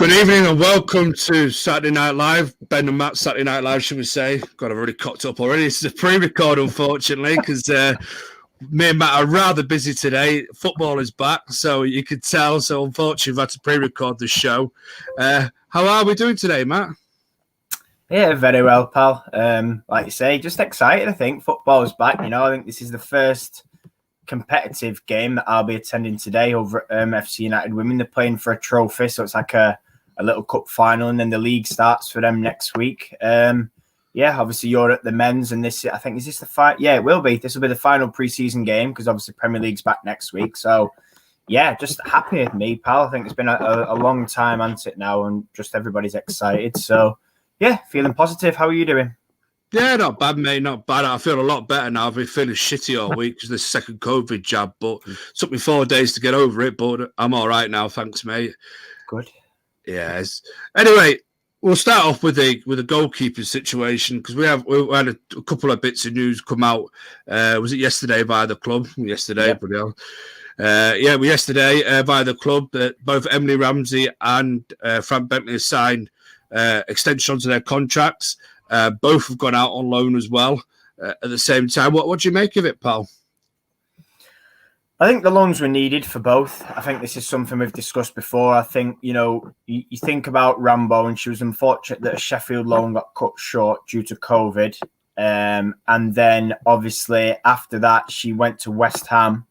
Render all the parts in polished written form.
Good evening and welcome to Saturday Night Live. Ben and Matt, Saturday Night Live, should we say. God, I've already cocked up already. This is a pre-record, unfortunately, because me and Matt are rather busy today. Football is back, so you could tell. So, unfortunately, we've had to pre-record the show. How are we doing today, Matt? Yeah, very well, pal. Like you say, just excited, I think. Football's back, I think this is the first competitive game that I'll be attending today over at FC United Women. They're playing for a trophy, so it's like a little cup final, and then the league starts for them next week. Obviously you're at the men's, and this, I think, is this the fight? Yeah, it will be. This will be the final pre-season game because obviously Premier League's back next week. So yeah, just happy with me, pal. I think it's been a long time, hasn't it now, and just everybody's excited. So yeah, feeling positive. How are you doing? Yeah, not bad, mate. Not bad. I feel a lot better now. I've been feeling shitty all week because this second COVID jab, but it took me 4 days to get over it. But I'm all right now, thanks, mate. Good. Yes. Anyway, we'll start off with the goalkeeping situation because we had a couple of bits of news come out. Was it yesterday by the club? Yesterday, yeah. Pretty hell. Yesterday by the club that both Emily Ramsey and Frank Bentley have signed extensions to their contracts. Both have gone out on loan as well at the same time. What do you make of it, pal? I think the loans were needed for both. I think this is something we've discussed before. I think, you think about Rambo, and she was unfortunate that a Sheffield loan got cut short due to COVID. And then obviously after that, she went to West Ham.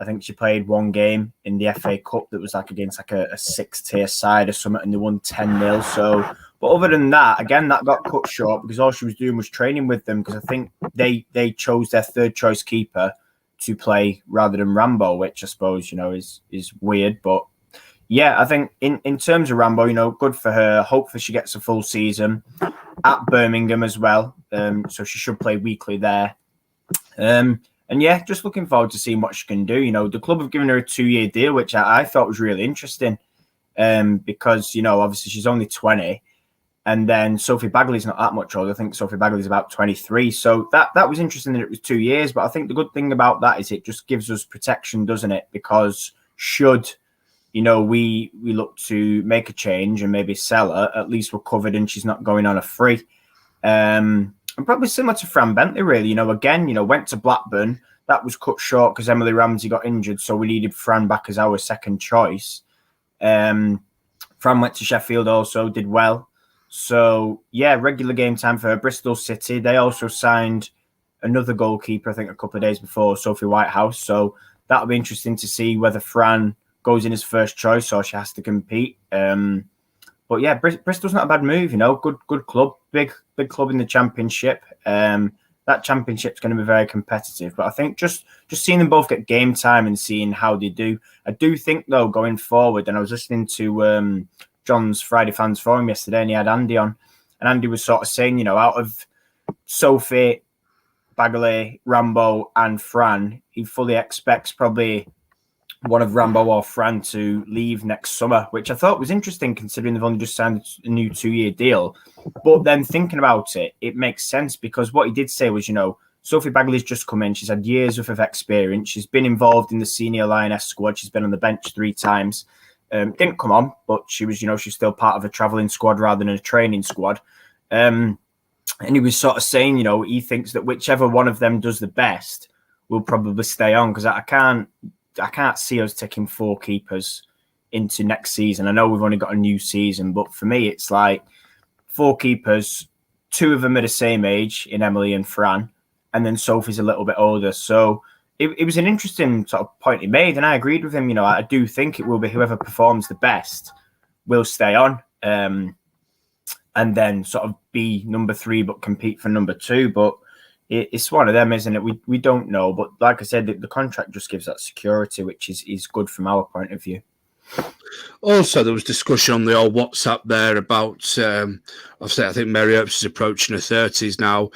I think she played one game in the FA Cup that was against a 6-tier side or something, and they won 10-0. So, but other than that, again, that got cut short because all she was doing was training with them because I think they chose their third choice keeper to play rather than Rambo, which I suppose, is weird. But yeah, I think in terms of Rambo, good for her. Hopefully she gets a full season at Birmingham as well. So she should play weekly there. And yeah, just looking forward to seeing what she can do. The club have given her a 2-year deal, which I thought was really interesting because, obviously she's only 20. And then Sophie Bagley's not that much older. I think Sophie Bagley's about 23. So that was interesting that it was 2 years. But I think the good thing about that is it just gives us protection, doesn't it? Because should, we look to make a change and maybe sell her, at least we're covered and she's not going on a free. And probably similar to Fran Bentley, really. Again, went to Blackburn. That was cut short because Emily Ramsey got injured. So we needed Fran back as our second choice. Fran went to Sheffield also, did well. So, yeah, regular game time for her. Bristol City. They also signed another goalkeeper, I think, a couple of days before, Sophie Whitehouse. So that'll be interesting to see whether Fran goes in as first choice or she has to compete. But, yeah, Bristol's not a bad move, Good club, big club in the Championship. That Championship's going to be very competitive. But I think just seeing them both get game time and seeing how they do. I do think, though, going forward, and I was listening to John's Friday Fans Forum yesterday, and he had Andy on, and Andy was sort of saying, out of Sophie, Bagley, Rambo, and Fran, he fully expects probably one of Rambo or Fran to leave next summer, which I thought was interesting considering they've only just signed a new 2-year deal. But then thinking about it, it makes sense because what he did say was, Sophie Bagley's just come in. She's had years worth of experience. She's been involved in the senior Lioness squad. She's been on the bench 3 times. Didn't come on, but she was, she's still part of a travelling squad rather than a training squad. And he was sort of saying, he thinks that whichever one of them does the best will probably stay on because I can't see us taking 4 keepers into next season. I know we've only got a new season, but for me, it's like 4 keepers, 2 of them are the same age in Emily and Fran, and then Sophie's a little bit older. So it was an interesting sort of point he made, and I agreed with him. I do think it will be whoever performs the best will stay on, and then sort of be number 3 but compete for number 2. But it's one of them, isn't it? We don't know. But like I said, the contract just gives that security, which is good from our point of view. Also, there was discussion on the old WhatsApp there about, obviously, I think Mary Earps is approaching her 30s now.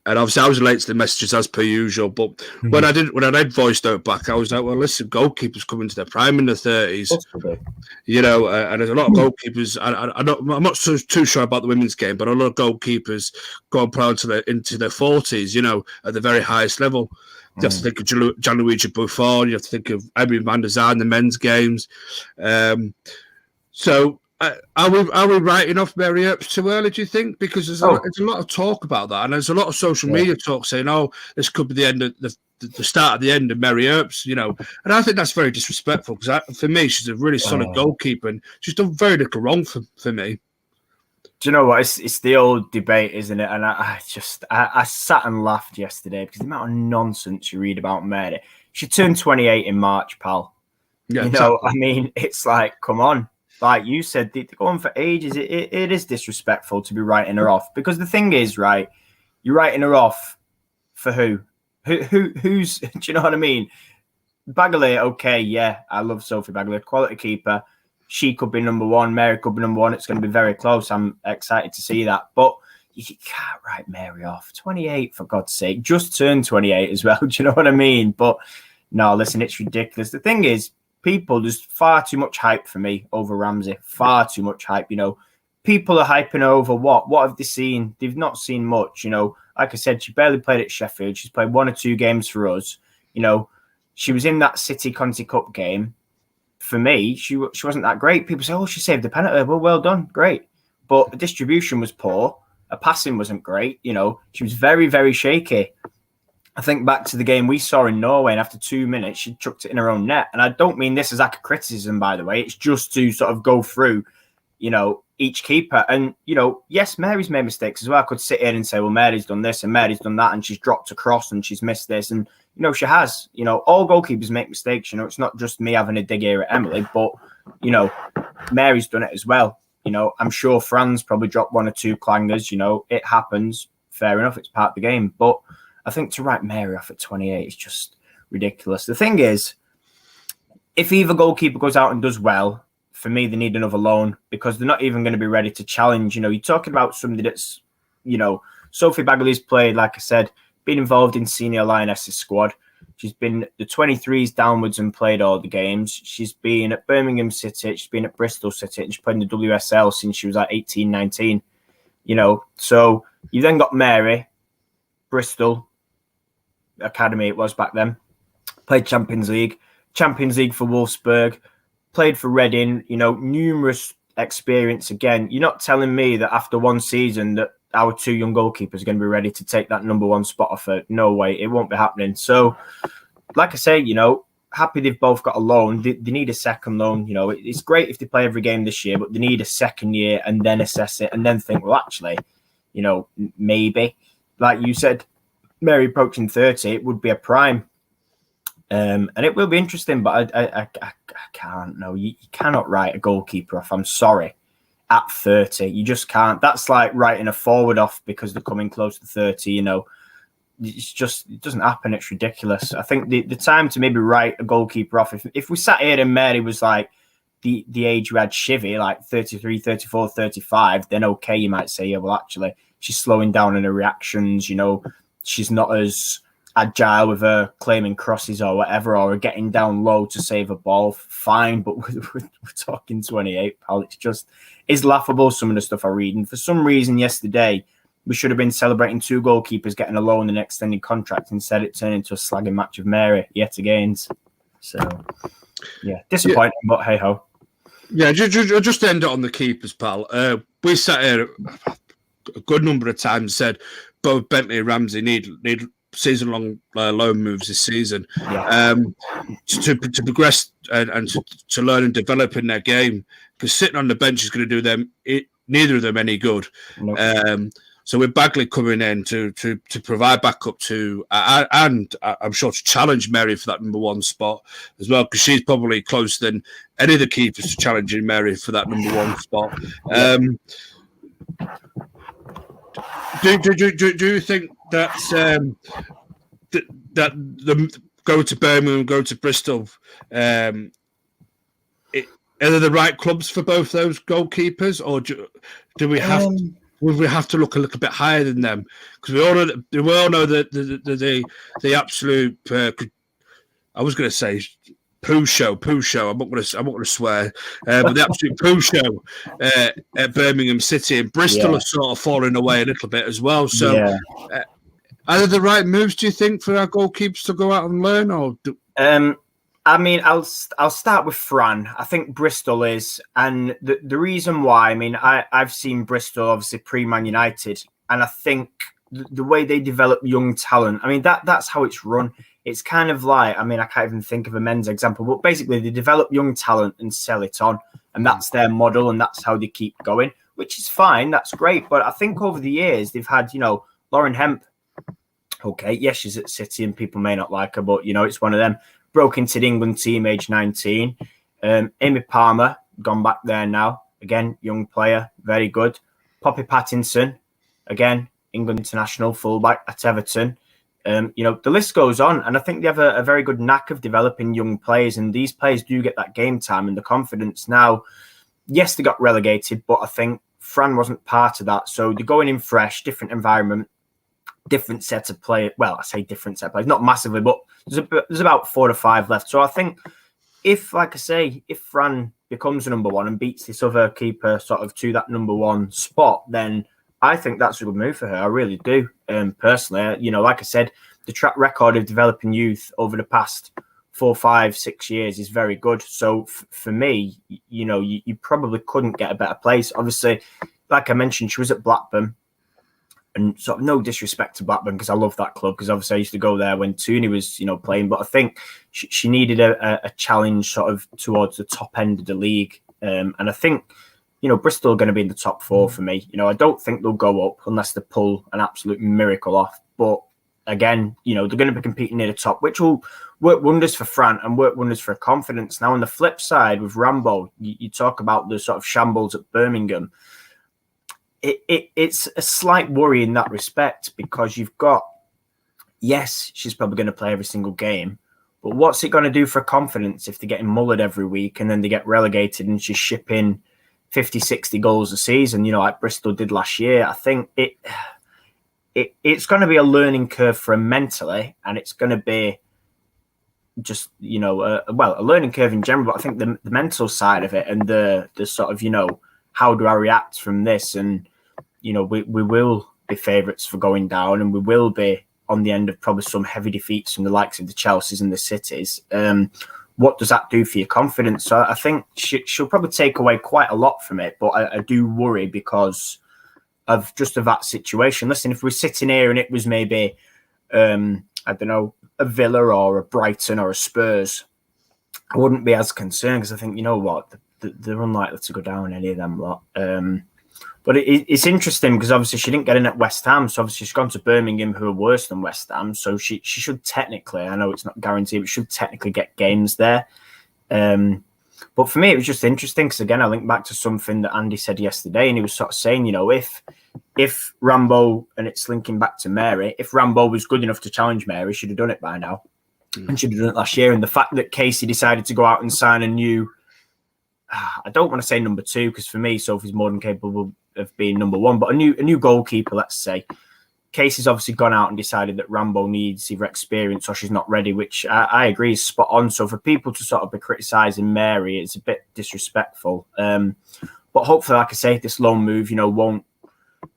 And obviously, I was late to the messages as per usual. But when I did voice note back, I was like, well, listen, goalkeepers coming to their prime in their 30s. And there's a lot of goalkeepers. I'm not too sure about the women's game, but a lot of goalkeepers going proud into their 40s, at the very highest level. You have to think of Gianluigi Buffon. You have to think of Emily van der Sar in the men's games. So are we writing off Mary Earps too early? Do you think? Because there's a lot of talk about that, and there's a lot of social media talk saying, "Oh, this could be the end of the start of the end of Mary Earps," And I think that's very disrespectful because for me, she's a really solid goalkeeper, and she's done very little wrong for me. Do you know what? It's the old debate, isn't it? And I sat and laughed yesterday because the amount of nonsense you read about Mary. She turned 28 in March, pal. Yeah, exactly. I mean, it's like, come on. Like you said, they go on for ages. It is disrespectful to be writing her off because the thing is, right, you're writing her off for who? Who's, do you know what I mean? Bagley, okay, yeah, I love Sophie Bagley, quality keeper. She could be number one. Mary could be number one. It's going to be very close. I'm excited to see that. But you can't write Mary off. 28, for God's sake. Just turned 28 as well. Do you know what I mean? But no, listen, it's ridiculous. The thing is, there's far too much hype for me over Ramsey. Far too much hype, People are hyping over what? What have they seen? They've not seen much, Like I said, she barely played at Sheffield. She's played 1 or 2 games for us. She was in that City Conti Cup game. For me, she wasn't that great. People say, "Oh, she saved the penalty." Well done, great. But the distribution was poor. Her passing wasn't great. She was very, very shaky. I think back to the game we saw in Norway, and after 2 minutes, she chucked it in her own net. And I don't mean this as like a criticism, by the way. It's just to sort of go through, each keeper. And, yes, Mary's made mistakes as well. I could sit here and say, well, Mary's done this and Mary's done that, and she's dropped a cross and she's missed this. And, she has. All goalkeepers make mistakes. It's not just me having a dig here at Emily, but, Mary's done it as well. I'm sure Fran's probably dropped 1 or 2 clangers. It happens. Fair enough. It's part of the game. But I think to write Mary off at 28 is just ridiculous. The thing is, if either goalkeeper goes out and does well, for me, they need another loan because they're not even going to be ready to challenge. You're talking about somebody that's, Sophie Bagley's played, like I said, been involved in senior Lionesses squad. She's been the 23s downwards and played all the games. She's been at Birmingham City. She's been at Bristol City. And she's played in the WSL since she was like 18, 19. So you then got Mary, Bristol Academy it was back then. Played Champions League for Wolfsburg. Played for Reading. Numerous experience again. You're not telling me that after 1 season that our 2 young goalkeepers are going to be ready to take that number 1 spot off her. No way. It won't be happening. So, like I say, happy they've both got a loan. They need a second loan. It's great if they play every game this year, but they need a second year and then assess it and then think, well, actually, maybe. Like you said, Mary approaching 30, it would be a prime. And it will be interesting, but I can't. No, you cannot write a goalkeeper off. I'm sorry. At 30, you just can't. That's like writing a forward off because they're coming close to 30. It's just, it doesn't happen. It's ridiculous. I think the time to maybe write a goalkeeper off, if we sat here and Mary was like the age we had Shivy, like 33, 34, 35, then okay, you might say, yeah, well, actually, she's slowing down in her reactions. She's not as agile with her claiming crosses or whatever, or getting down low to save a ball. Fine, but we're talking 28, pal. It's laughable, some of the stuff I read. And for some reason yesterday, we should have been celebrating 2 goalkeepers getting a loan and extended contract. Instead, it turned into a slagging match of Mary yet again. So, yeah, disappointing, but hey-ho. Yeah, just to end it on the keepers, pal. We sat here a good number of times and said both Bentley and Ramsey need season-long loan moves this season to progress and to learn and develop in their game, because sitting on the bench is going to do neither of them any good. Nope. So with Bagley coming in to provide backup to and I'm sure to challenge Mary for that number 1 spot as well, because she's probably closer than any of the keepers to challenging Mary for that number 1 spot. Do you think that that the go to Birmingham, go to Bristol, are they the right clubs for both those goalkeepers, or do we have? Would we have to look a little bit higher than them? Because we all know that the absolute. I was going to say poo show. I'm not going to swear, but the absolute poo show at Birmingham City and Bristol are sort of falling away a little bit as well. So, are they the right moves? Do you think for our goalkeepers to go out and learn, or? I mean, I'll start with Fran. I think Bristol is, and the reason why. I mean, I've seen Bristol obviously pre-Man United, and I think the way they develop young talent. I mean, that's how it's run. It's kind of like, I mean, I can't even think of a men's example, but basically they develop young talent and sell it on, and that's their model, and that's how they keep going, which is fine. That's great, but I think over the years they've had, Lauren Hemp. Okay, yes, she's at City, and people may not like her, but it's one of them. Broke into the England team age 19. Amy Palmer, gone back there now. Again, young player, very good. Poppy Pattinson, again, England international fullback at Everton. The list goes on, and I think they have a very good knack of developing young players, and these players do get that game time and the confidence. Now, yes, they got relegated, but I think Fran wasn't part of that. So they're going in fresh, different environment, different set of players. Well, I say different set of players, not massively, but there's about 4 or 5 left. So I think if Fran becomes the number one and beats this other keeper sort of to that number one spot, then I think that's a good move for her. I really do. Personally, like I said, the track record of developing youth over the past 4, 5, 6 years is very good. So for me, you probably couldn't get a better place. Obviously, like I mentioned, she was at Blackburn. And sort of no disrespect to Blackburn, because I love that club, because obviously I used to go there when Tooney was, playing. But I think she needed a challenge sort of towards the top end of the league. And I think, Bristol are going to be in the top 4 for me. I don't think they'll go up unless they pull an absolute miracle off. But again, they're going to be competing near the top, which will work wonders for Fran and work wonders for confidence. Now, on the flip side with Rambo, you talk about the sort of shambles at Birmingham. It's a slight worry in that respect, because you've got, yes, she's probably going to play every single game, but what's it going to do for confidence if they're getting mullered every week and then they get relegated and she's shipping 50, 60 goals a season, like Bristol did last year? I think it's going to be a learning curve for her mentally, and it's going to be just, a learning curve in general, but I think the mental side of it and the sort of, how do I react from this? And, we will be favourites for going down, and we will be on the end of probably some heavy defeats from the likes of the Chelseas and the Cities. What does that do for your confidence? So I think she'll probably take away quite a lot from it, but I do worry because of that situation. Listen, if we're sitting here and it was maybe, I don't know, a Villa or a Brighton or a Spurs, I wouldn't be as concerned, because I think, they're unlikely to go down, any of them lot. But it's interesting because obviously she didn't get in at West Ham, so obviously she's gone to Birmingham, who are worse than West Ham. So she should technically, I know it's not guaranteed, but should technically get games there. But for me, it was just interesting because, again, I link back to something that Andy said yesterday, and he was sort of saying, if Rambo, and it's linking back to Mary, if Rambo was good enough to challenge Mary, she'd have done it by now, and she'd have done it last year. And the fact that Casey decided to go out and sign a new, I don't want to say number 2, because for me, Sophie's more than capable of being number 1, but a new goalkeeper, let's say. Casey's obviously gone out and decided that Rambo needs either experience or she's not ready, which I agree is spot on. So for people to sort of be criticising Mary, it's a bit disrespectful. But hopefully, like I say, this loan move, won't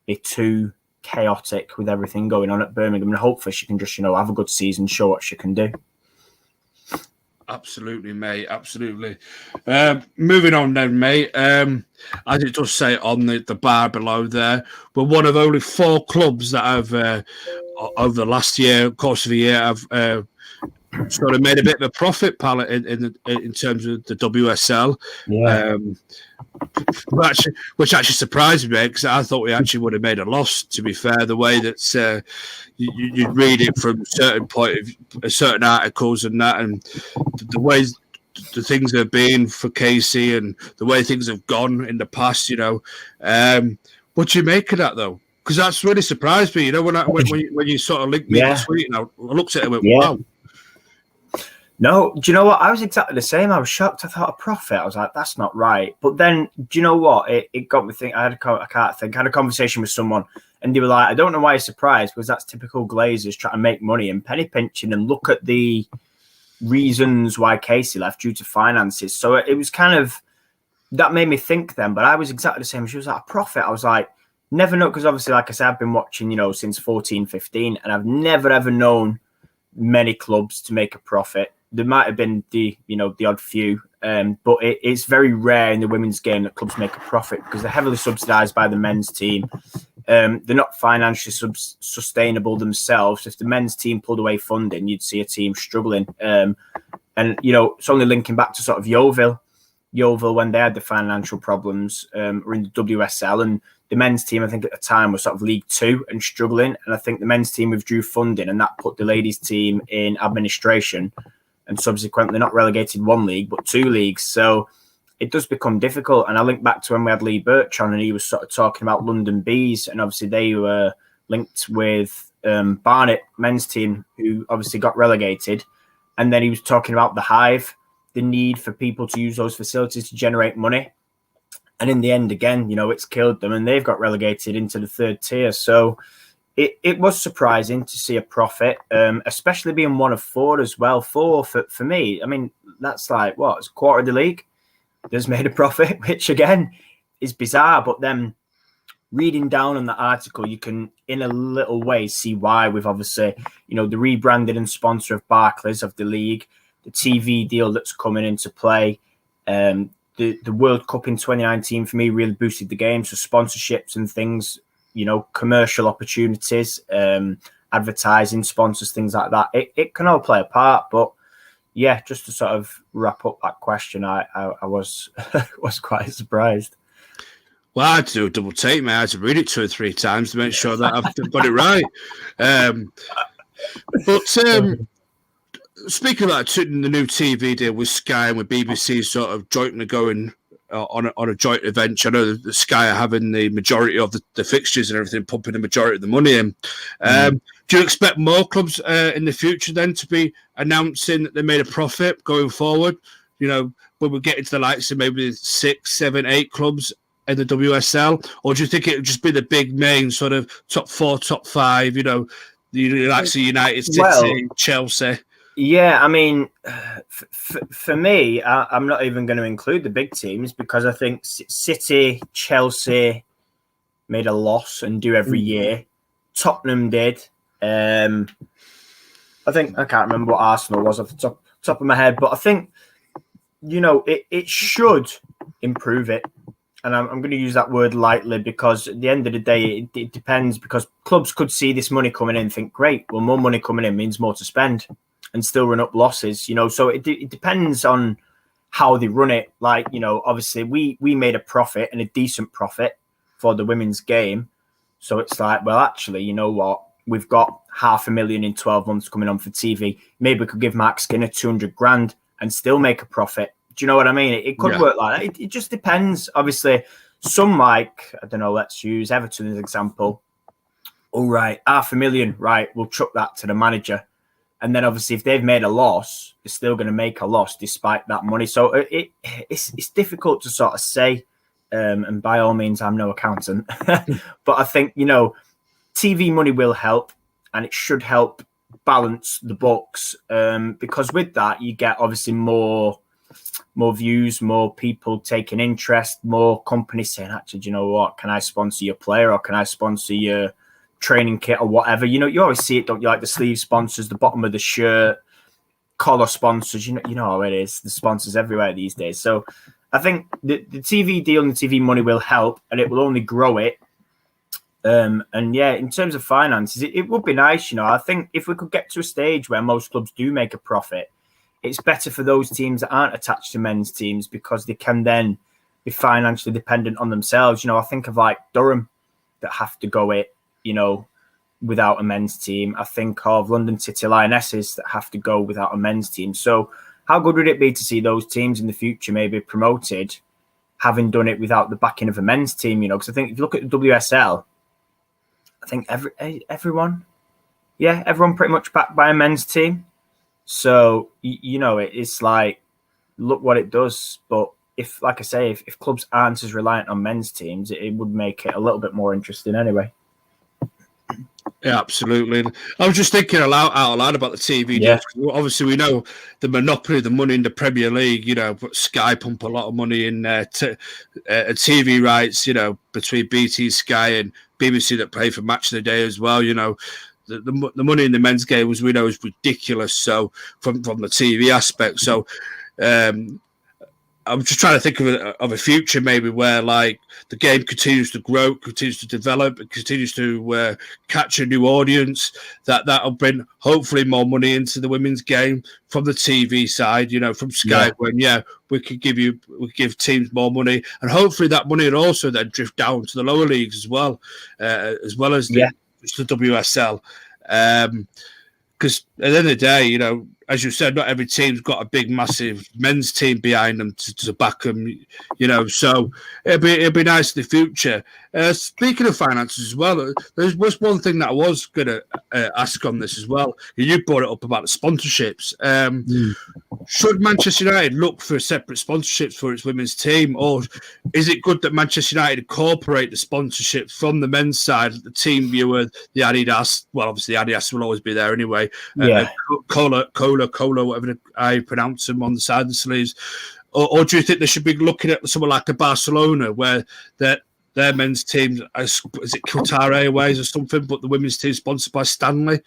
be too chaotic with everything going on at Birmingham. And hopefully she can just, have a good season, show what she can do. Absolutely, mate. Absolutely. Moving on then, mate. As it does say on the bar below there, we're one of only 4 clubs that have, over the last course of the year, have sort of made a bit of a profit, pal, in terms of the WSL. Yeah. Which actually surprised me, because I thought we actually would have made a loss, to be fair, the way that you'd read it from certain articles and that, and the way the things have been for Casey and the way things have gone in the past, what do you make of that, though? Because that's really surprised me, when you sort of linked me in the tweet, and I looked at it and went, wow. No, do you know what? I was exactly the same. I was shocked. I thought a profit. I was like, that's not right. But then, do you know what? It got me thinking. I had a conversation with someone, and they were like, I don't know why you're surprised, because that's typical Glazers trying to make money and penny pinching, and look at the reasons why Casey left due to finances. So it was kind of, that made me think then, but I was exactly the same. She was like, a profit. I was like, never know, because obviously, like I said, I've been watching, since 14, 15, and I've never, ever known many clubs to make a profit there might have been the odd few, but it's very rare in the women's game that clubs make a profit because they're heavily subsidised by the men's team. They're not financially sustainable themselves. If the men's team pulled away funding, you'd see a team struggling. And it's only linking back to sort of Yeovil when they had the financial problems, were in the WSL, and the men's team, I think at the time, was sort of League Two and struggling. And I think the men's team withdrew funding, and that put the ladies' team in administration, and subsequently not relegated one league but two leagues. So it does become difficult. And I link back to when we had Lee Birch on, and he was sort of talking about London Bees, and obviously they were linked with Barnet men's team, who obviously got relegated. And then he was talking about the Hive, the need for people to use those facilities to generate money. And in the end, again, it's killed them, and they've got relegated into the third tier. So it was surprising to see a profit, especially being one of four as well. Four for me, I mean, that's like, it's a quarter of the league that's made a profit, which again is bizarre. But then reading down on the article, you can, in a little way, see why, with obviously, the rebranded and sponsor of Barclays of the league, the TV deal that's coming into play, the World Cup in 2019 for me really boosted the game. So sponsorships and things, commercial opportunities, advertising, sponsors, things like that. It can all play a part. But yeah, just to sort of wrap up that question, I was was quite surprised. Well, I had to do a double take, mate. I had to read it 2 or 3 times to make sure that I've got it right. But speaking about the new TV deal with Sky and with BBC sort of jointly going on a joint event, I know the Sky are having the majority of the fixtures and everything, pumping the majority of the money in. Do you expect more clubs in the future then to be announcing that they made a profit going forward? When we get into the likes of maybe 6, 7, 8 clubs in the WSL, or do you think it would just be the big main sort of top 4, top 5? The likes of United, City, Chelsea. Yeah, I mean, for me, I'm not even going to include the big teams because I think City, Chelsea made a loss and do every year. Tottenham did. I think I can't remember what Arsenal was off the top of my head, but I think it should improve it. And I'm going to use that word lightly because at the end of the day, it depends, because clubs could see this money coming in and think, great, well, more money coming in means more to spend and still run up losses, So it depends on how they run it. Like, obviously we made a profit, and a decent profit, for the women's game. So it's like, well, actually, you know what? We've got $500,000 in 12 months coming on for TV. Maybe we could give Mark Skinner 200 grand and still make a profit. Do you know what I mean? It could work like that. It just depends. Obviously, some, like, I don't know, let's use Everton as an example. All right, $500,000, right, we'll chuck that to the manager. And then obviously if they've made a loss, they're still going to make a loss despite that money. So it's difficult to sort of say. And by all means, I'm no accountant. But I think, TV money will help, and it should help balance the books. Because with that, you get obviously more views, more people taking interest, more companies saying, actually, do you know what? Can I sponsor your player, or can I sponsor your training kit or whatever? You always see it, don't you? Like the sleeve sponsors, the bottom of the shirt, collar sponsors. You know how it is. The sponsors everywhere these days. So I think the TV deal and the TV money will help, and it will only grow it. And yeah, in terms of finances, it would be nice. I think if we could get to a stage where most clubs do make a profit, it's better for those teams that aren't attached to men's teams, because they can then be financially dependent on themselves. I think of like Durham that have to go it, without a men's team. I think of London City Lionesses that have to go without a men's team. So how good would it be to see those teams in the future maybe promoted, having done it without the backing of a men's team? Because I think if you look at the WSL, I think everyone pretty much backed by a men's team. So, it's like, look what it does. But if, like I say, if clubs aren't as reliant on men's teams, it would make it a little bit more interesting anyway. Yeah, absolutely. I was just thinking out loud about the TV deals. Obviously, we know the monopoly, the money in the Premier League. But Sky pump a lot of money in TV rights. Between BT, Sky, and BBC that pay for Match of the Day as well. the money in the men's game, as we know, is ridiculous. So from the TV aspect, so I'm just trying to think of a future maybe where like the game continues to grow, continues to develop, it continues to catch a new audience. That'll bring hopefully more money into the women's game from the TV side. From Sky, when we give teams more money, and hopefully that money will also then drift down to the lower leagues as well as the WSL. Because at the end of the day, as you said, not every team's got a big, massive men's team behind them to back them, So it'll be nice in the future. Speaking of finances as well, there was one thing that I was going to ask on this as well. You brought it up about the sponsorships. Should Manchester United look for separate sponsorships for its women's team, or is it good that Manchester United incorporate the sponsorship from the men's side, the team viewer, the Adidas? Well, obviously the Adidas will always be there anyway. Cola, whatever I pronounce them, on the side of the sleeves, or do you think they should be looking at someone like a Barcelona, where their men's team is it Qatar Airways or something, but the women's team is sponsored by Stanley?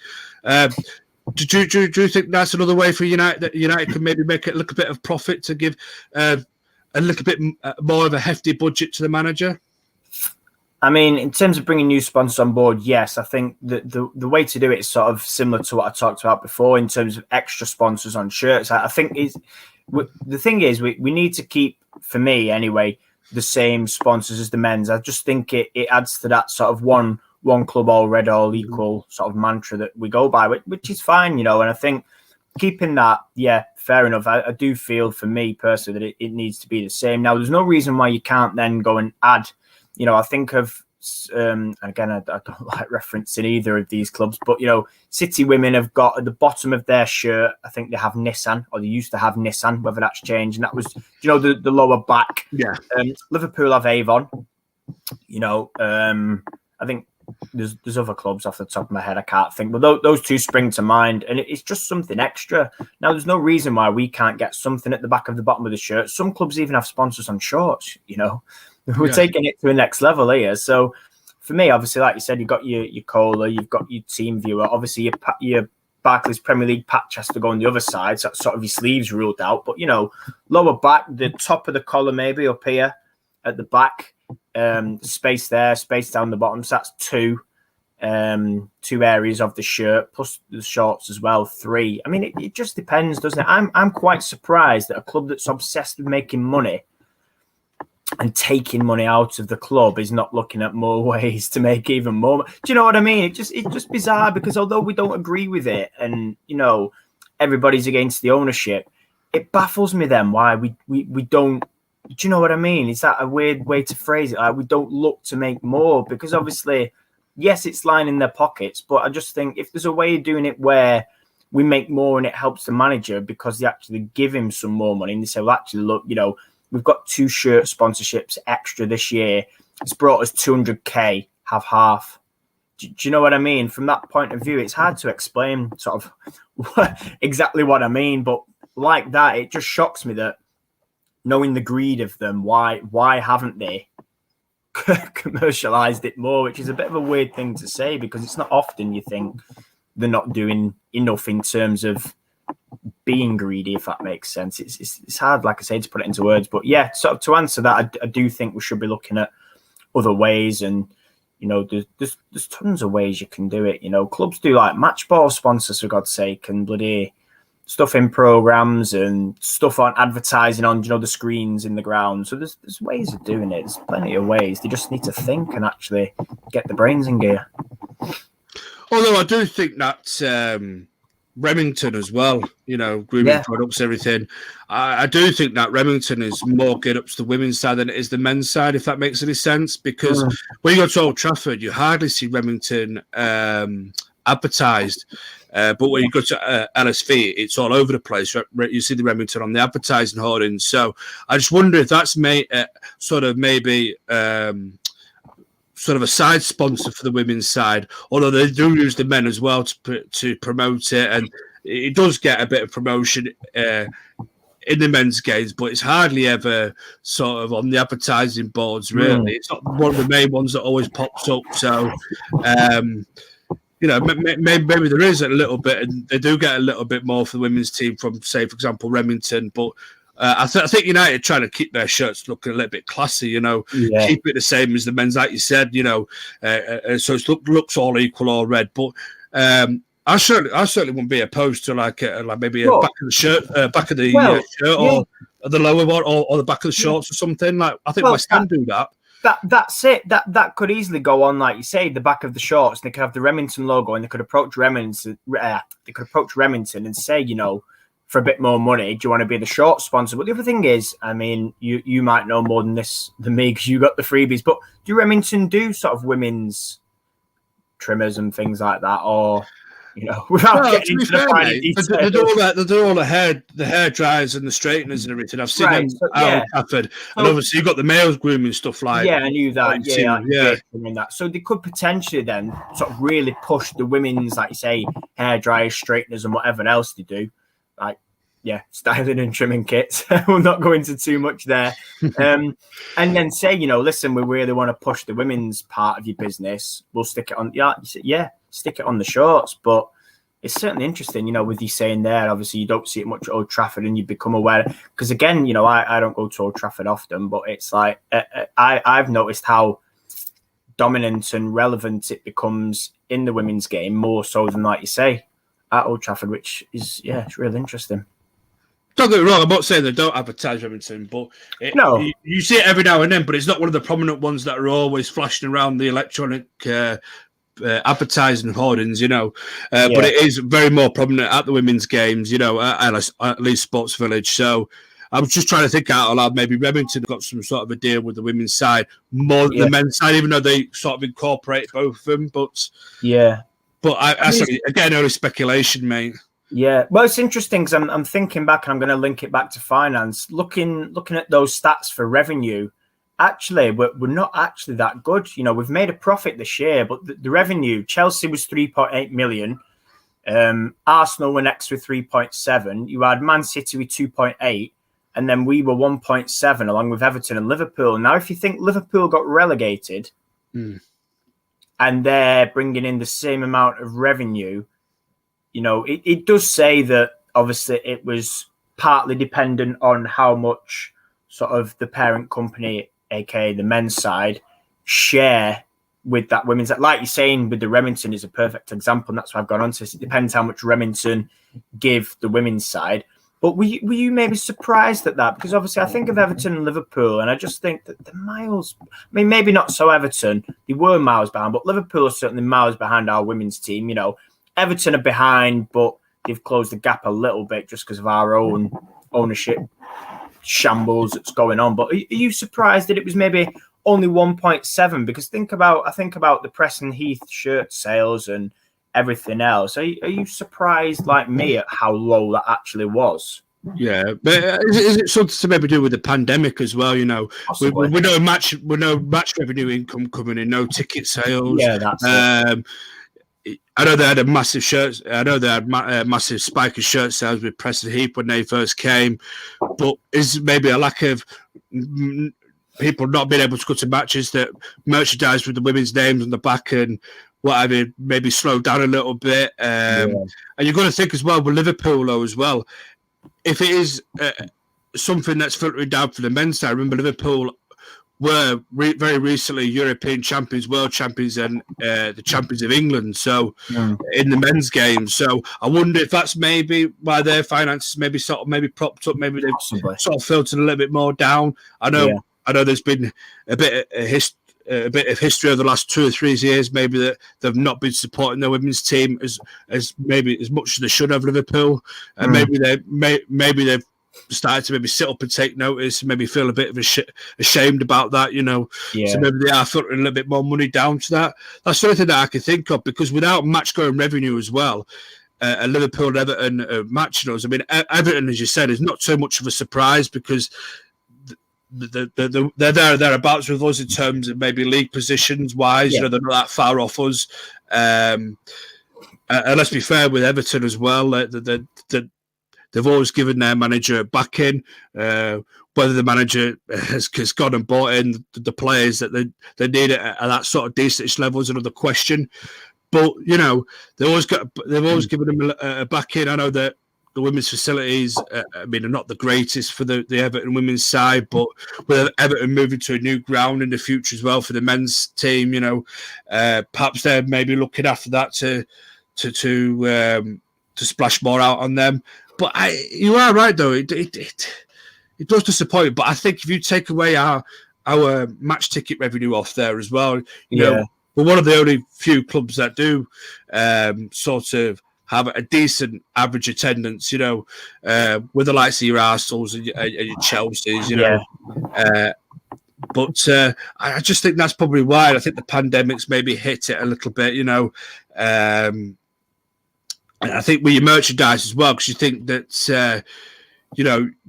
Do you think that's another way for United, that United can maybe make it a little bit of profit to give a little bit more of a hefty budget to the manager? I mean, in terms of bringing new sponsors on board, yes, I think the way to do it is sort of similar to what I talked about before in terms of extra sponsors on shirts. I think the thing is we need to keep, for me anyway, the same sponsors as the men's. I just think it adds to that sort of one club, all red, all equal sort of mantra that we go by, which is fine, and I think keeping that, fair enough. I do feel, for me personally, that it needs to be the same. Now, there's no reason why you can't then go and add. I think of, again, I don't like referencing either of these clubs, but, City women have got at the bottom of their shirt, I think they have Nissan, or they used to have Nissan, whether that's changed. And that was, the lower back. Yeah. Liverpool have Avon. I think there's other clubs off the top of my head I can't think, but those two spring to mind, and it's just something extra. Now, there's no reason why we can't get something at the back of the bottom of the shirt. Some clubs even have sponsors on shorts, We're taking it to the next level here. So for me, obviously, like you said, you've got your Cola, you've got your Team Viewer. Obviously, your Barclays Premier League patch has to go on the other side. So that's sort of your sleeves ruled out. But, lower back, the top of the collar maybe up here at the back, space there, space down the bottom. So that's two areas of the shirt, plus the shorts as well, 3. I mean, it just depends, doesn't it? I'm quite surprised that a club that's obsessed with making money and taking money out of the club is not looking at more ways to make even more. Do you know what I mean? It's just bizarre, because although we don't agree with it, and everybody's against the ownership, it baffles me then why we don't. Do you know what I mean? Is that a weird way to phrase it? Like, we don't look to make more, because obviously, yes, it's lining their pockets, but I just think if there's a way of doing it where we make more and it helps the manager because they actually give him some more money, and they say, well, actually, look, we've got 2 shirt sponsorships extra this year. It's brought us 200k, have half. Do you know what I mean? From that point of view, it's hard to explain sort of exactly what I mean. But like that, it just shocks me that, knowing the greed of them, why haven't they commercialized it more? Which is a bit of a weird thing to say, because it's not often you think they're not doing enough in terms of being greedy, if that makes sense. It's hard, like I say, to put it into words, but sort of to answer that, I do think we should be looking at other ways, and there's tons of ways you can do it. Clubs do like match ball sponsors, for God's sake, and bloody stuff in programs and stuff on advertising on the screens in the ground. So there's ways of doing it. There's plenty of ways. They just need to think and actually get the brains in gear. Although I do think that Remington as well, grooming products, everything. I do think that Remington is more geared up to the women's side than it is the men's side, if that makes any sense. Because when you go to Old Trafford, you hardly see Remington advertised. But when you go to LSV, it's all over the place. You see the Remington on the advertising hoardings. So I just wonder if that's sort of a side sponsor for the women's side, although they do use the men as well to promote it, and it does get a bit of promotion in the men's games, but it's hardly ever sort of on the advertising boards, really. It's not one of the main ones that always pops up. So maybe there is a little bit, and they do get a little bit more for the women's team from, say, for example, Remington. But I think United trying to keep their shirts looking a little bit classy, keep it the same as the men's, like you said, so it looks all equal, all red. But I certainly wouldn't be opposed to like maybe a back of the shirt, shirt, or the lower one, or the back of the shorts or something. Like I think West Ham do that. That's it. That could easily go on, like you say, the back of the shorts. And they could have the Remington logo, and they could approach Remington. They could approach Remington and say, for a bit more money, do you want to be the short sponsor? But the other thing is, I mean, you might know more than me because you got the freebies. But do Remington do sort of women's trimmers and things like that, or? Without getting into the finer details. They do all the hair dryers and the straighteners and everything. I've seen them out in Trafford. And obviously you've got the males grooming stuff like. Yeah, I knew that. That. So they could potentially then sort of really push the women's, like you say, hair dryers, straighteners and whatever else they do. Like, styling and trimming kits. We'll not go into too much there. And then say, listen, we really want to push the women's part of your business. We'll stick it on. Stick it on the shorts, but it's certainly interesting, with you saying there, obviously you don't see it much at Old Trafford and you become aware, because again, I don't go to Old Trafford often, but it's like, I've noticed how dominant and relevant it becomes in the women's game, more so than, like you say, at Old Trafford, which is, it's really interesting. Don't get me wrong, I'm not saying they don't advertise Remington, but you see it every now and then, but it's not one of the prominent ones that are always flashing around the electronic advertising hoardings, but it is very more prominent at the women's games, at least Sports Village. So I was just trying to think out loud. Maybe Remington got some sort of a deal with the women's side more than the men's side, even though they sort of incorporate both of them. But again, only speculation, mate. Yeah, well, it's interesting because I'm thinking back, and I'm going to link it back to finance. Looking at those stats for revenue. Actually, we're not actually that good. We've made a profit this year, but the revenue, Chelsea was 3.8 million. Arsenal were next with 3.7. You had Man City with 2.8, and then we were 1.7 along with Everton and Liverpool. Now, if you think Liverpool got relegated and they're bringing in the same amount of revenue, it does say that obviously it was partly dependent on how much sort of the parent company, aka the men's side, share with that women's. Like you're saying, with the Remington is a perfect example, and that's why I've gone on to this. It depends how much Remington give the women's side. But were you maybe surprised at that? Because obviously I think of Everton and Liverpool, and I just think that the miles, I mean, maybe not so Everton, they were miles behind, but Liverpool are certainly miles behind our women's team. Everton are behind, but they've closed the gap a little bit just because of our own ownership shambles that's going on. But are you surprised that it was maybe only 1.7? Because I think about the Preston Heath shirt sales and everything else. Are you surprised like me at how low that actually was? Yeah, but is it something to maybe do with the pandemic as well? We know match revenue income coming in, no ticket sales. Yeah, that's it. I know they had a massive massive spike of shirt sales with Preston Heath when they first came, but is maybe a lack of people not being able to go to matches that merchandise with the women's names on the back and whatever maybe slowed down a little bit. And you've got to think as well with Liverpool though as well, if it is something that's filtering down for the men's side. Remember Liverpool were very recently European champions, world champions, and the champions of England. So in the men's game, so I wonder if that's maybe why their finances maybe propped up, maybe they've sort of filtered a little bit more down. I know there's been a bit of history over the last 2 or 3 years, maybe that they've not been supporting their women's team as much as they should have. Liverpool, and maybe they've started to maybe sit up and take notice, and maybe feel a bit of ashamed about that, So maybe they are filtering a little bit more money down to that. That's the only thing that I can think of, because without match going revenue as well, Liverpool and Everton matching us. I mean, Everton, as you said, is not so much of a surprise because they're thereabouts with us in terms of maybe league positions wise. They're not that far off us. And let's be fair with Everton as well. They've always given their manager backing. Whether the manager has gone and bought in the players that they need at that sort of decentish level is another question. But they've always given them a back in. I know that the women's facilities, are not the greatest for the Everton women's side, but with Everton moving to a new ground in the future as well for the men's team, perhaps they're maybe looking after that to splash more out on them. But you are right though; it does disappoint. But I think if you take away our match ticket revenue off there as well, we're one of the only few clubs that do sort of have a decent average attendance, with the likes of your Arsenals and your Chelseas, But I just think that's probably why. I think the pandemic's maybe hit it a little bit, and I think with your merchandise as well, because you think that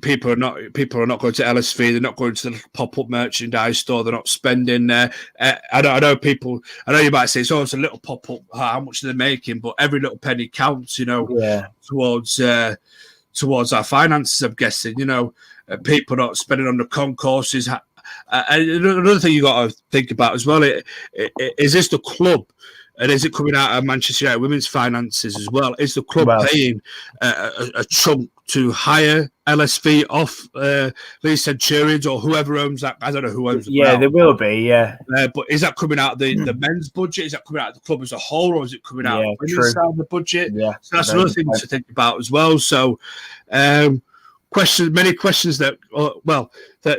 people are not going to LSV, they're not going to the pop-up merchandise store, they're not spending there. I know you might say, oh, it's a little pop-up, how much are they making? But every little penny counts, towards our finances, I'm guessing, people not spending on the concourses. Another thing you got to think about as well, is this the club? And is it coming out of Manchester United women's finances as well? Is the club paying a chunk to hire LSV off Lee Centurions or whoever owns that? I don't know who owns it. Yeah, there will be, yeah. But is that coming out of the men's budget? Is that coming out of the club as a whole, or is it coming out of the women's side of the budget? Yeah, so that's another thing to think about as well. So, many questions that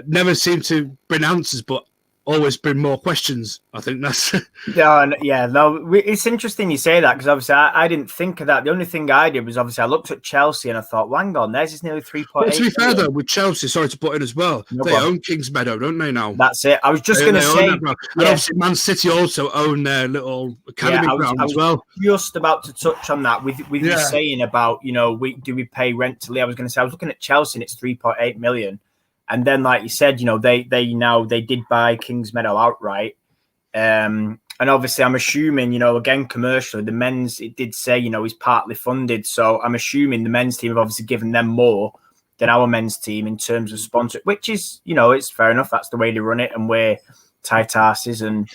never seem to bring answers, but always bring more questions. I think that's it's interesting you say that, because obviously I didn't think of that. The only thing I did was obviously I looked at Chelsea and I thought, hang on, theirs is nearly 3.8. Well, to be fair though, with Chelsea, sorry to put in as well, they own Kings Meadow, don't they now? That's it. I was just going to say, and obviously Man City also own their little academy ground as well. Just about to touch on that with you saying about do we pay rent to Lee? I was going to say I was looking at Chelsea and it's 3.8 million. And then, like you said, they did buy Kings Meadow outright. And obviously, I'm assuming, again, commercially, the men's, it did say, is partly funded. So I'm assuming the men's team have obviously given them more than our men's team in terms of sponsor, which is, it's fair enough. That's the way they run it, and we're tight asses. And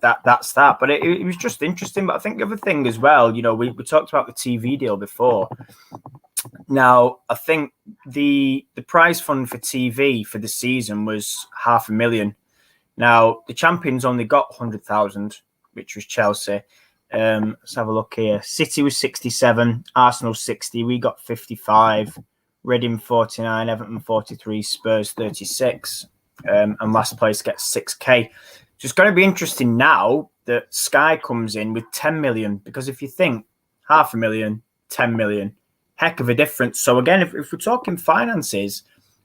that's that. But it was just interesting. But I think the other thing as well, we talked about the TV deal before. Now, I think the prize fund for TV for the season was $500,000. Now, the champions only got 100,000, which was Chelsea. Let's have a look here. City was 67, Arsenal 60. We got 55. Reading 49, Everton 43, Spurs 36, and last place gets 6K. So it's going to be interesting now that Sky comes in with 10 million, because if you think $500,000, 10 million. Heck of a difference. So again, if we're talking finances,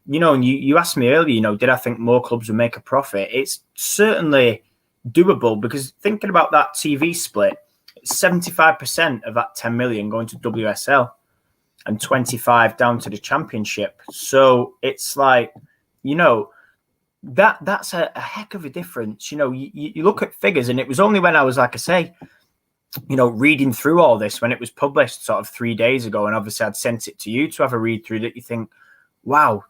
and you asked me earlier, did I think more clubs would make a profit? It's certainly doable, because thinking about that TV split, 75% of that 10 million going to WSL and 25 down to the championship. So it's like, that's a heck of a difference. You look at figures, and it was only when I was, like I say, reading through all this when it was published sort of 3 days ago, and obviously I'd sent it to you to have a read through, that you think, wow,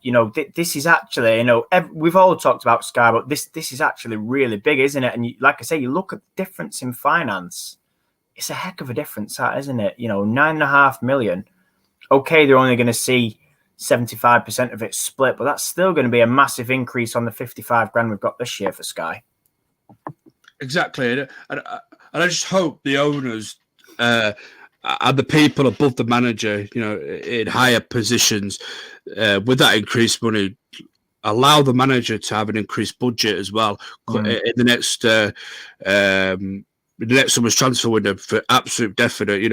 this is actually, we've all talked about Sky, but this is actually really big, isn't it? And like I say, you look at the difference in finance, it's a heck of a difference, isn't it? $9.5 million. Okay, they're only going to see 75% of it split, but that's still going to be a massive increase on the 55 grand we've got this year for Sky. Exactly. And I just hope the owners and the people above the manager, in higher positions, with that increased money, allow the manager to have an increased budget as well in the next summer's transfer window, for absolute definite.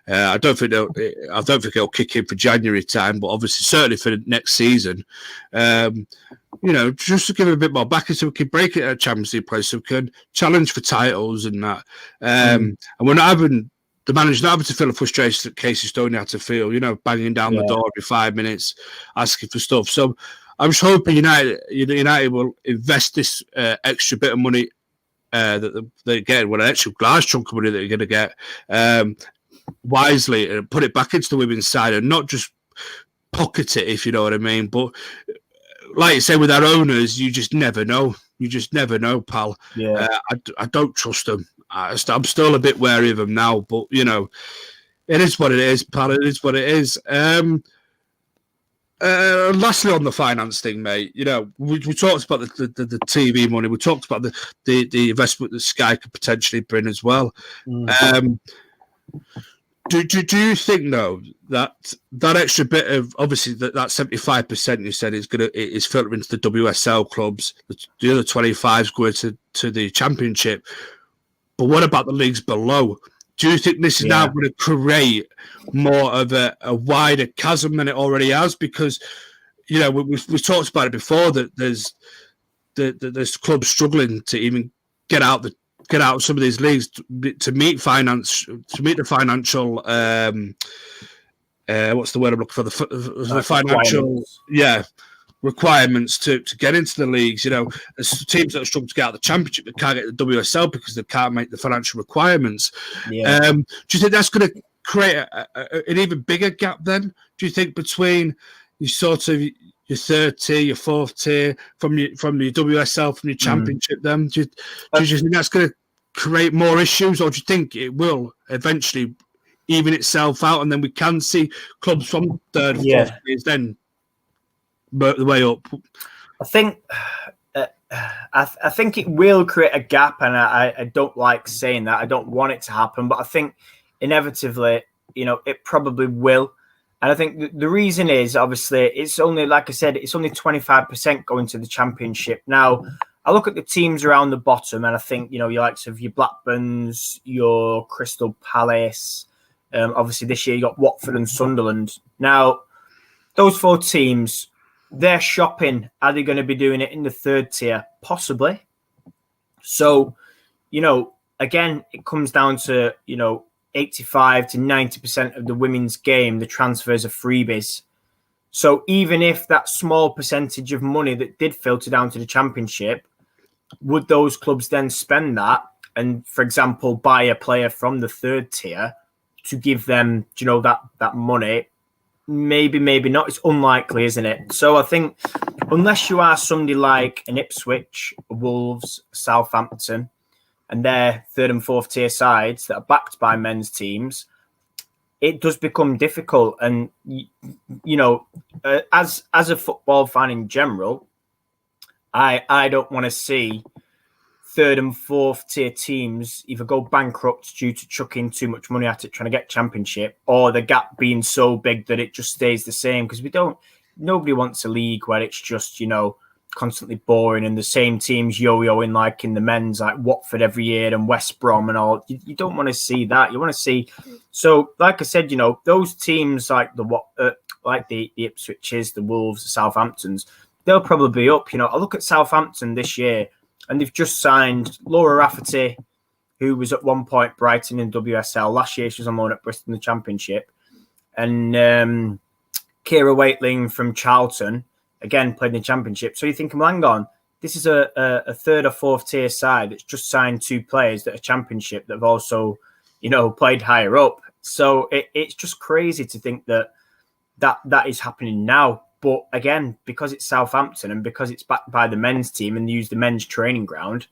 I don't think it'll kick in for January time, but obviously certainly for the next season. Just to give it a bit more backing, so we can break it at a Champions League place, so we can challenge for titles and that. And we're not having the manager's not having to feel a frustration that Casey Stoney had to feel, banging down the door every 5 minutes, asking for stuff. So I'm just hoping United will invest this extra bit of money that they get, an extra large chunk of money that they're going to get, wisely, and put it back into the women's side, and not just pocket it, if you know what I mean. But like you say, with our owners, you just never know. You just never know, pal. Yeah. I don't trust them. I'm still a bit wary of them now, but you know, it is what it is, pal. It is what it is. Lastly, on the finance thing, mate, you know, we talked about the TV money. We talked about the investment that Sky could potentially bring as well. Do you think though that extra bit of obviously that 75% you said is filtering into the WSL clubs, the other 25s going to the championship, but what about the leagues below? Do you think this is now going to create more of a wider chasm than it already has? Because you know we've talked about it before that there's clubs struggling to even get out of some of these leagues to meet the financial what's the word I'm looking for, the financial requirements to get into the leagues. You know, there's teams that struggle to get out of the championship that can't get the WSL because they can't make the financial requirements. Do you think that's going to create an even bigger gap then? Do you think between your sort of your third tier, your fourth tier from your WSL, from your championship? Then do you think that's going to create more issues, or do you think it will eventually even itself out, and then we can see clubs from third, fourth tiers then work the way up? I think I think it will create a gap, and I don't like saying that. I don't want it to happen, but I think inevitably, you know, it probably will. And I think the reason is obviously it's only, like I said, it's only 25% going to the championship. Now, I look at the teams around the bottom, and I think, you know, your likes of your Blackburns, your Crystal Palace. Obviously, this year you got Watford and Sunderland. Now, those 4 teams, they're shopping. Are they going to be doing it in the third tier? Possibly. So, you know, again, it comes down to, you know, 85 to 90% of the women's game, the transfers are freebies. So even if that small percentage of money that did filter down to the championship, would those clubs then spend that and, for example, buy a player from the third tier to give them, you know, that money? Maybe, maybe not. It's unlikely, isn't it? So I think unless you are somebody like an Ipswich, Wolves, Southampton, and their third and fourth tier sides that are backed by men's teams, it does become difficult. And, you know, as a football fan in general, I don't want to see third and fourth tier teams either go bankrupt due to chucking too much money at it, trying to get championship, or the gap being so big that it just stays the same. Because nobody wants a league where it's just, you know, constantly boring and the same teams yo-yoing like in the men's, like Watford every year and West Brom and all. You don't want to see that. You want to see, so like I said, you know, those teams like the Ipswiches, the Wolves, the Southamptons, they'll probably be up. You know, I look at Southampton this year and they've just signed Laura Rafferty, who was at one point Brighton in WSL. Last year she was on loan at Bristol in the Championship. And Kira Waitling from Charlton, again, played in the Championship. So you're thinking, well, hang on, this is a third or fourth tier side that's just signed 2 players that are Championship that have also, you know, played higher up. So it's just crazy to think that is happening now. But again, because it's Southampton and because it's backed by the men's team and they use the men's training ground,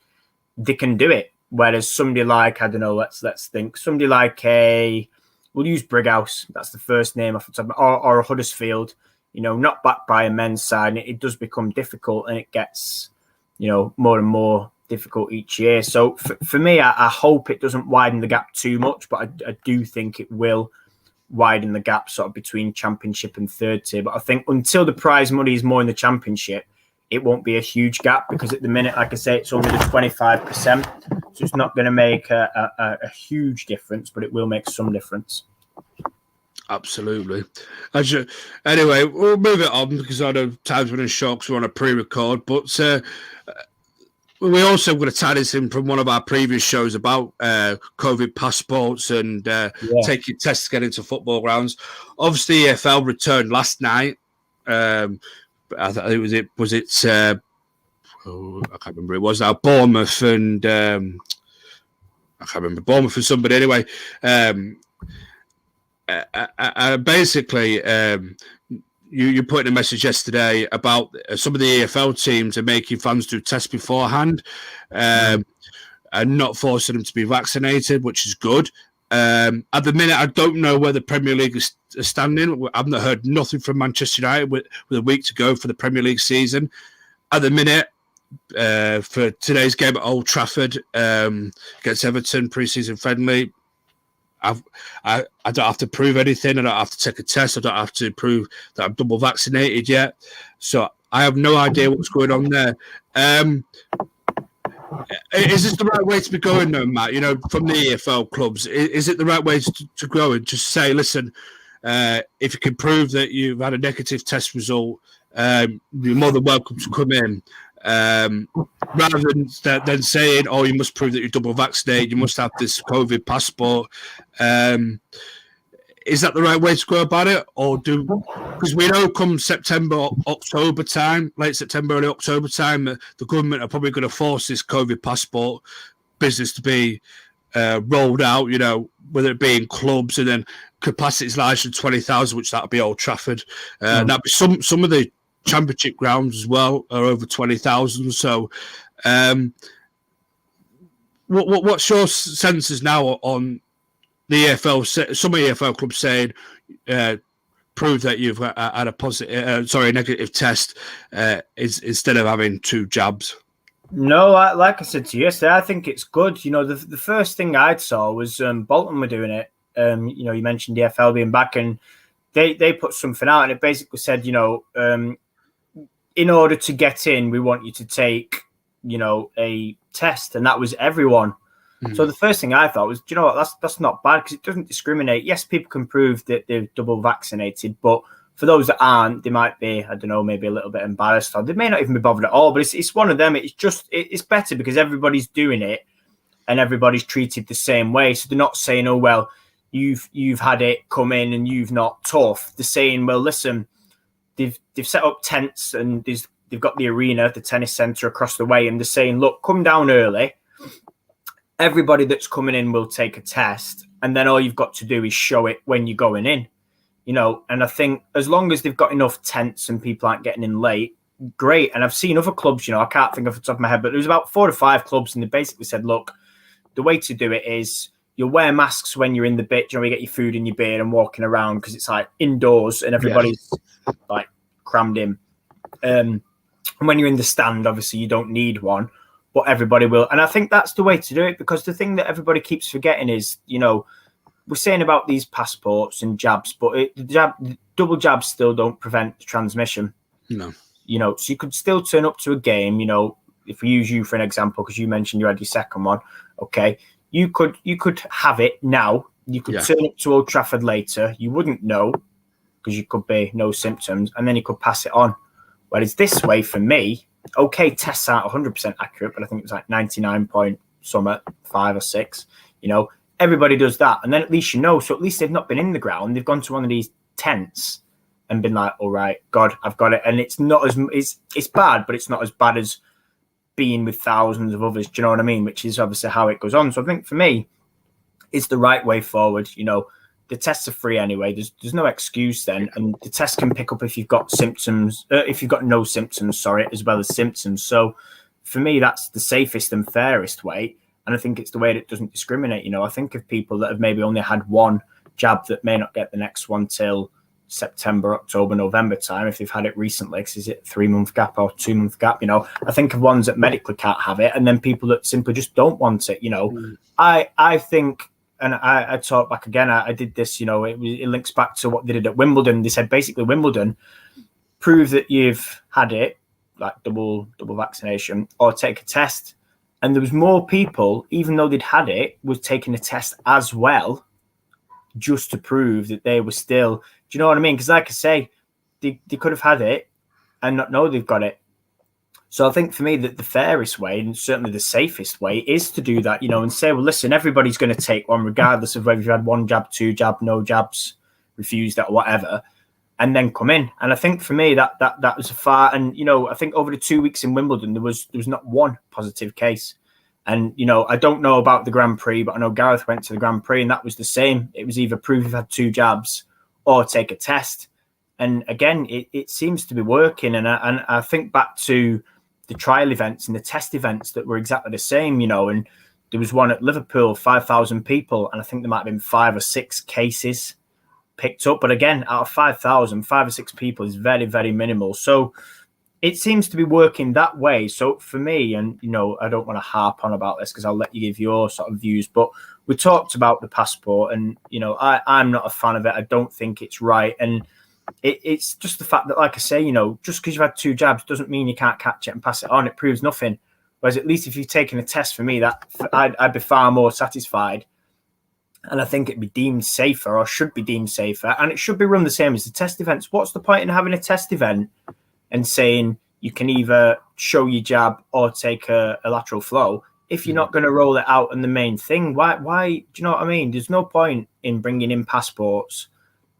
they can do it. Whereas somebody like, I don't know, let's think, somebody like we'll use Brighouse, that's the first name off the top, or a Huddersfield, you know, not backed by a men's side, and it does become difficult and it gets, you know, more and more difficult each year. So for me, I hope it doesn't widen the gap too much, but I do think it will widen the gap sort of between championship and third tier. But I think until the prize money is more in the championship, it won't be a huge gap, because at the minute, like I say, it's only the 25%. So it's not going to make a huge difference, but it will make some difference. Absolutely. Anyway, we'll move it on because I know time's running short because we're on a pre-record. But we also going to tie this in from one of our previous shows about COVID passports and taking tests to get into football grounds. Obviously, EFL returned last night. I think was it I can't remember who it was now. Bournemouth and I can't remember Bournemouth and somebody anyway. Basically, you put in a message yesterday about some of the EFL teams are making fans do tests beforehand. And and not forcing them to be vaccinated, which is good. At the minute, I don't know where the Premier League is standing. I've not heard nothing from Manchester United with a week to go for the Premier League season. At the minute, for today's game at Old Trafford against Everton, pre-season friendly, I don't have to prove anything. I don't have to take a test. I don't have to prove that I'm double vaccinated yet. So I have no idea what's going on there. Is this the right way to be going, though, Matt? From the EFL clubs, is it the right way to go and just say, listen, if you can prove that you've had a negative test result, you're more than welcome to come in, rather than saying, oh, you must prove that you're double vaccinated, you must have this COVID passport. Is that the right way to go about it? Or because we know come September, October time, late September, early October time, the government are probably going to force this COVID passport business to be rolled out, whether it be in clubs, and then capacity is larger than 20,000, which that'll be Old Trafford. That'll be some of the championship grounds as well are over 20,000. So what's your senses now on the EFL? Some EFL clubs saying prove that you've had a negative test instead of having 2 jabs. No, like I said to you yesterday, I think it's good. The first thing I saw was Bolton were doing it. You mentioned the EFL being back, and they put something out, and it basically said, in order to get in, we want you to take, a test, and that was everyone. So the first thing I thought was, that's not bad, because it doesn't discriminate. Yes, people can prove that they're double vaccinated, but for those that aren't, they might be, I don't know, maybe a little bit embarrassed, or they may not even be bothered at all. But it's one of them. It's better because everybody's doing it and everybody's treated the same way. So they're not saying, oh, well, you've had it, come in, and you've not tough. They're saying, well, listen, they've set up tents, and they've got the arena, the tennis centre across the way, and they're saying, look, come down early. Everybody that's coming in will take a test, and then all you've got to do is show it when you're going in, and I think as long as they've got enough tents and people aren't getting in late, great. And I've seen other clubs, I can't think off the top of my head, but there was about 4 or 5 clubs, and they basically said, look, the way to do it is you'll wear masks when you're in the bit, you get your food and your beer and walking around, because it's like indoors and everybody's like crammed in. And when you're in the stand, obviously you don't need one, but everybody will. And I think that's the way to do it, because the thing that everybody keeps forgetting is, we're saying about these passports and jabs, but double jabs still don't prevent transmission. No. So you could still turn up to a game, if we use you for an example, because you mentioned you had your second one. Okay. You could have it now. You could turn up to Old Trafford later. You wouldn't know, because you could be no symptoms, and then you could pass it on. Whereas this way, for me, okay, tests aren't 100% accurate, but I think it was like 99.5 or 6. Everybody does that, and then at least So at least they've not been in the ground. They've gone to one of these tents and been like, all right, God, I've got it. And it's not as it's bad, but it's not as bad as being with thousands of others. Do you know what I mean? Which is obviously how it goes on. So I think for me, it's the right way forward. The tests are free anyway. There's no excuse then, and the test can pick up if you've got symptoms, if you've got no symptoms, as well as symptoms. So for me, that's the safest and fairest way, and I think it's the way that doesn't discriminate. I think of people that have maybe only had one jab that may not get the next one till September, October, November time if they've had it recently, because is it a 3-month gap or 2-month gap? I think of ones that medically can't have it, and then people that simply just don't want it. I think. And I talked back again. I did this, it links back to what they did at Wimbledon. They said basically Wimbledon, prove that you've had it, like double vaccination, or take a test. And there was more people, even though they'd had it, was taking a test as well, just to prove that they were still. Do you know what I mean? Because like I say, they could have had it and not know they've got it. So I think for me that the fairest way, and certainly the safest way, is to do that, and say, well, listen, everybody's going to take one, regardless of whether you've had 1 jab, 2 jab, no jabs, refused it or whatever, and then come in. And I think for me that was a far. And I think over the 2 weeks in Wimbledon there was not one positive case. And I don't know about the Grand Prix, but I know Gareth went to the Grand Prix and that was the same. It was either prove you've had 2 jabs or take a test. And again, it seems to be working. And I think back to the trial events and the test events that were exactly the same, and There was one at Liverpool, 5,000 people, and I think there might have been 5 or 6 cases picked up. But again, out of 5,000, 5 or 6 people is very, very minimal. So it seems to be working that way. So for me, and I don't want to harp on about this because I'll let you give your sort of views, but we talked about the passport, and I'm not a fan of it. I don't think it's right, and it's just the fact that, like I say, just because you've had 2 jabs doesn't mean you can't catch it and pass it on. It proves nothing. Whereas at least if you've taken a test, for me, that I'd be far more satisfied, and I think it'd be deemed safer, or should be deemed safer, and it should be run the same as the test events. What's the point in having a test event and saying you can either show your jab or take a lateral flow if you're not going to roll it out in the main thing? Why? Do you know what I mean? There's no point in bringing in passports,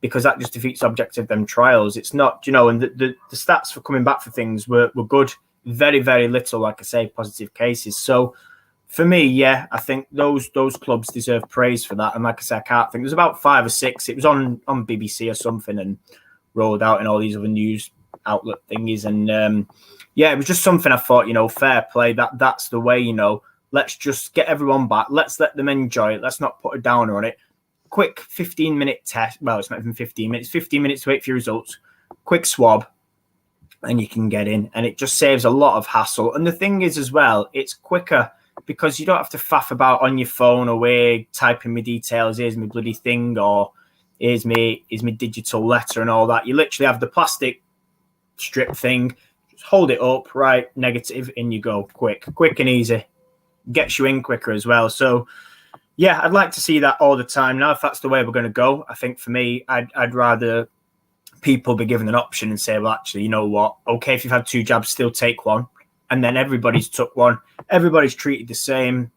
because that just defeats the objective of them trials. It's not, and the stats for coming back for things were good. Very, very little, like I say, positive cases. So for me, yeah, I think those clubs deserve praise for that. And like I said, I can't think. There's about 5 or 6. It was on BBC or something and rolled out in all these other news outlet thingies. And it was just something I thought, fair play. That's the way, let's just get everyone back. Let's let them enjoy it. Let's not put a downer on it. Quick 15-minute test. Well, it's not even 15 minutes. 15 minutes to wait for your results. Quick swab. And you can get in, and it just saves a lot of hassle. And the thing is, as well, it's quicker because you don't have to faff about on your phone away typing my details. Here's my bloody thing, or here's my digital letter and all that. You literally have the plastic strip thing. Just hold it up, right? Negative, in you go. Quick and easy. Gets you in quicker as well. So yeah, I'd like to see that all the time. Now, if that's the way we're going to go, I think for me, I'd rather people be given an option and say, well, actually, you know what? Okay, if you've had 2 jabs, still take one. And then everybody's took one. Everybody's treated the same,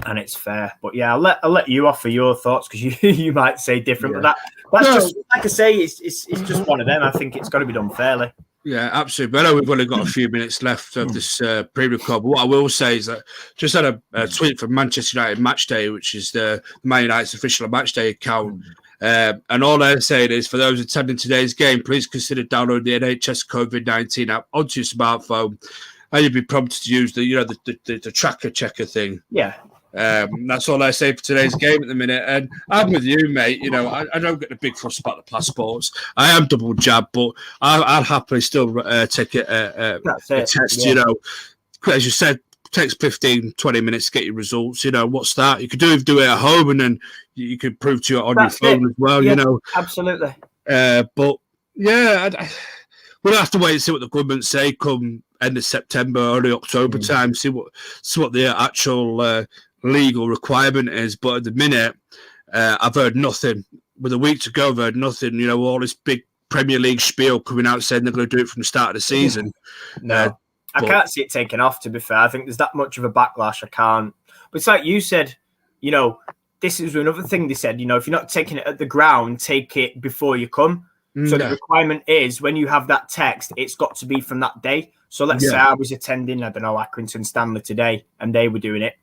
and it's fair. But yeah, I'll let you offer your thoughts, because you might say different. Yeah. But that's just, like I say, it's just one of them. I think it's got to be done fairly. Yeah, absolutely. But I know we've only got a few minutes left of this pre-record. But what I will say is that just had a tweet from Manchester United Matchday, which is the Man United's official Matchday account. And all they're saying is, for those attending today's game, please consider downloading the NHS COVID-19 app onto your smartphone, and you'll be prompted to use the tracker checker thing. Yeah. That's all I say for today's game at the minute. And I'm with you, mate. I don't get the big fuss about the passports. I am double jabbed, but I'll happily still take a test. Yeah. As you said, takes 15-20 minutes to get your results. What's that? You could do it at home, and then you could prove to it on your phone as well. Yeah, absolutely. But yeah, we'll have to wait and see what the government say come end of September, early October time. See what the actual legal requirement is. But at the minute, I've heard nothing. With a week to go, I've heard nothing. All this big Premier League spiel coming out saying they're going to do it from the start of the season. No. I can't see it taking off, to be fair. I think there's that much of a backlash. I can't. But it's like you said, this is another thing they said, if you're not taking it at the ground, take it before you come. So the requirement is, when you have that text, it's got to be from that day. So let's say I was attending, I don't know, Accrington Stanley today, and they were doing it,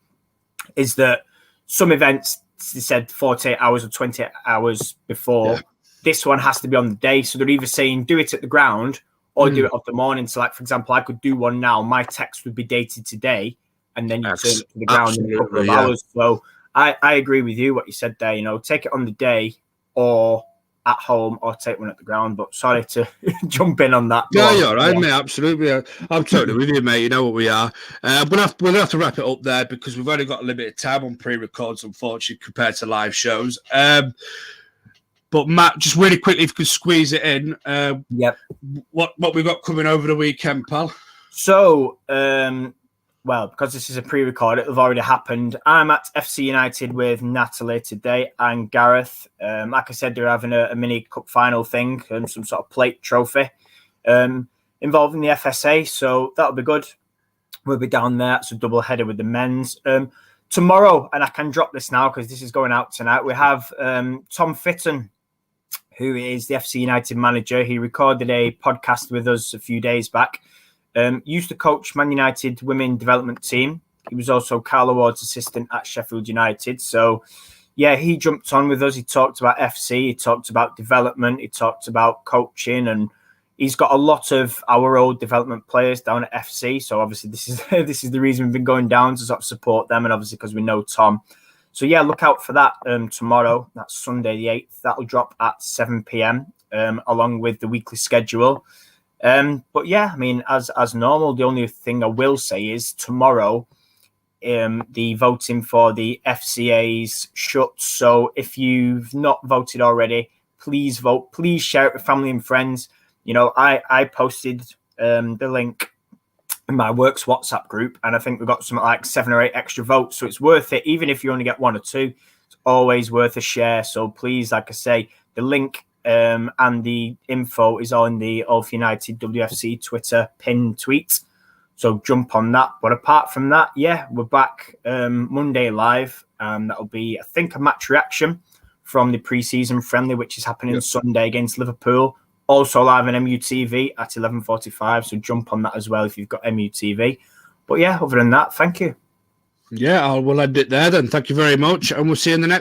is that some events, they said 48 hours or 28 hours before. Yeah. This one has to be on the day. So they're either saying do it at the ground or do it of the morning. So, like, for example, I could do one now. My text would be dated today, and then you turn it to the ground in a couple of hours. So I agree with you, what you said there. Take it on the day or at home, or take one at the ground. But sorry to jump in on that. Yeah, you're right, mate. Absolutely. I'm totally with you, mate. You know what we are. We'll have to wrap it up there, because we've only got a limited time on pre-records, unfortunately, compared to live shows. But Matt, just really quickly, if you could squeeze it in. Yep. What we've got coming over the weekend, pal? So, well, because this is a pre-record, it'll have already happened. I'm at FC United with Natalie today and Gareth. Like I said, they're having a mini cup final thing, some sort of plate trophy involving the FSA. So that'll be good. We'll be down there. It's a double header with the men's. Tomorrow, and I can drop this now because this is going out tonight, we have Tom Fitton, who is the FC United manager. He recorded a podcast with us a few days back. Used to coach Man United women development team. He was also Carlo Ward's assistant at Sheffield United. So, yeah, he jumped on with us. He talked about FC. He talked about development. He talked about coaching and, he's got a lot of our old development players down at FC. So obviously this is this is the reason we've been going down to sort of support them, and obviously because we know Tom. So yeah, look out for that tomorrow. That's Sunday the 8th. That'll drop at 7 p.m. Along with the weekly schedule. But yeah, I mean, as normal, the only thing I will say is tomorrow, the voting for the FCA's shuts. So if you've not voted already, please vote. Please share it with family and friends. You know, I posted the link in my works WhatsApp group, and I think we've got something like 7 or 8 extra votes. So it's worth it, even if you only get 1 or 2. It's always worth a share. So please, like I say, the link and the info is on the All for United WFC Twitter pinned tweet. So jump on that. But apart from that, yeah, we're back Monday live, and that'll be, I think, a match reaction from the pre-season friendly, which is happening Sunday against Liverpool. Also live on MUTV at 11:45. So jump on that as well if you've got MUTV. But yeah, other than that, thank you. Yeah, we'll end it there then. Thank you very much, and we'll see you in the next